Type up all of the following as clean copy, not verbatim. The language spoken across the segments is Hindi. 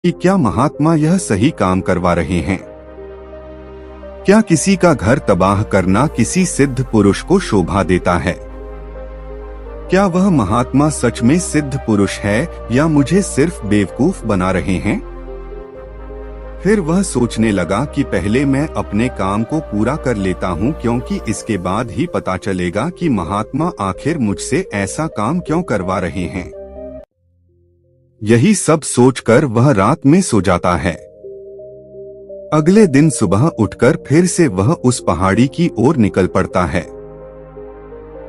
कि क्या महात्मा यह सही काम करवा रहे हैं। क्या किसी का घर तबाह करना किसी सिद्ध पुरुष को शोभा देता है? क्या वह महात्मा सच में सिद्ध पुरुष है या मुझे सिर्फ बेवकूफ बना रहे हैं? फिर वह सोचने लगा कि पहले मैं अपने काम को पूरा कर लेता हूँ, क्योंकि इसके बाद ही पता चलेगा कि महात्मा आखिर मुझसे ऐसा काम क्यों करवा रहे हैं। यही सब सोचकर वह रात में सो जाता है। अगले दिन सुबह उठकर फिर से वह उस पहाड़ी की ओर निकल पड़ता है।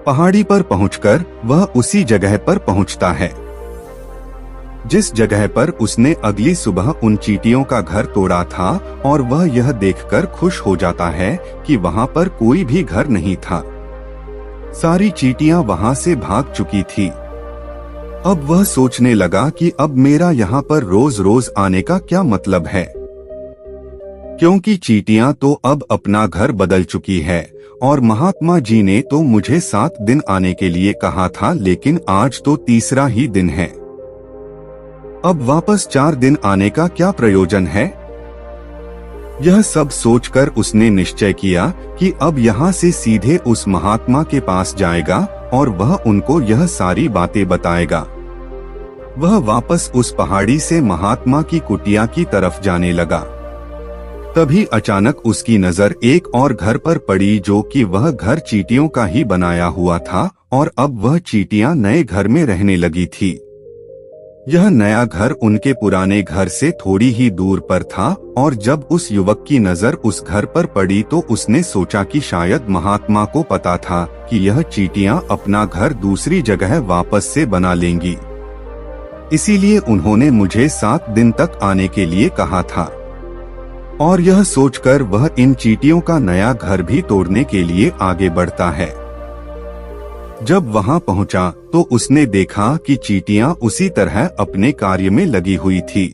पहाड़ी पर पहुंचकर वह उसी जगह पर पहुंचता है जिस जगह पर उसने अगली सुबह उन चींटियों का घर तोड़ा था, और वह यह देखकर खुश हो जाता है कि वहां पर कोई भी घर नहीं था। सारी चींटियां वहां से भाग चुकी थी। अब वह सोचने लगा कि अब मेरा यहाँ पर रोज रोज आने का क्या मतलब है, क्योंकि चींटियां तो अब अपना घर बदल चुकी है और महात्मा जी ने तो मुझे 7 दिन आने के लिए कहा था, लेकिन आज तो तीसरा ही दिन है। अब वापस 4 दिन आने का क्या प्रयोजन है? यह सब सोचकर उसने निश्चय किया कि अब यहाँ से सीधे उस महात्मा के पास जाएगा और वह उनको यह सारी बातें बताएगा। वह वापस उस पहाड़ी से महात्मा की कुटिया की तरफ जाने लगा। तभी अचानक उसकी नजर एक और घर पर पड़ी, जो कि वह घर चींटियों का ही बनाया हुआ था, और अब वह चींटियां नए घर में रहने लगी थी। यह नया घर उनके पुराने घर से थोड़ी ही दूर पर था, और जब उस युवक की नजर उस घर पर पड़ी तो उसने सोचा कि शायद महात्मा को पता था कि यह चींटियां अपना घर दूसरी जगह वापस से बना लेंगी, इसीलिए उन्होंने मुझे 7 दिन तक आने के लिए कहा था। और यह सोचकर वह इन चींटियों का नया घर भी तोड़ने के लिए आगे बढ़ता है। जब वहां पहुंचा तो उसने देखा कि चींटियां उसी तरह अपने कार्य में लगी हुई थी।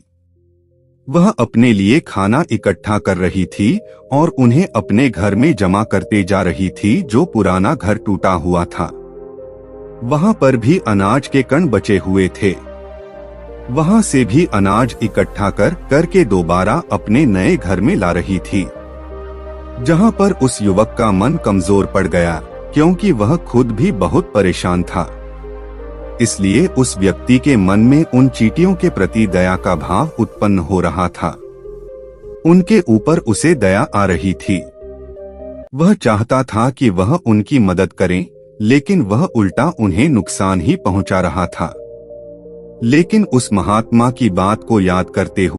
वह अपने लिए खाना इकट्ठा कर रही थी और उन्हें अपने घर में जमा करते जा रही थी, जो पुराना घर टूटा हुआ था। वहां पर भी अनाज के कण बचे हुए थे। वहां से भी अनाज इकट्ठा करके दोबारा अपने नए घर में ला रही थी, जहां पर उस युवक का मन कमजोर पड़ गया, क्योंकि वह खुद भी बहुत परेशान था। इसलिए उस व्यक्ति के मन में उन चींटियों के प्रति दया का भाव उत्पन्न हो रहा था। उनके ऊपर उसे दया आ रही थी। वह चाहता था कि वह उनकी मदद करे, लेकिन वह उल्टा उन्हें नुकसान ही पहुंचा रहा था। लेकिन उस महात्मा की बात को याद करते हुए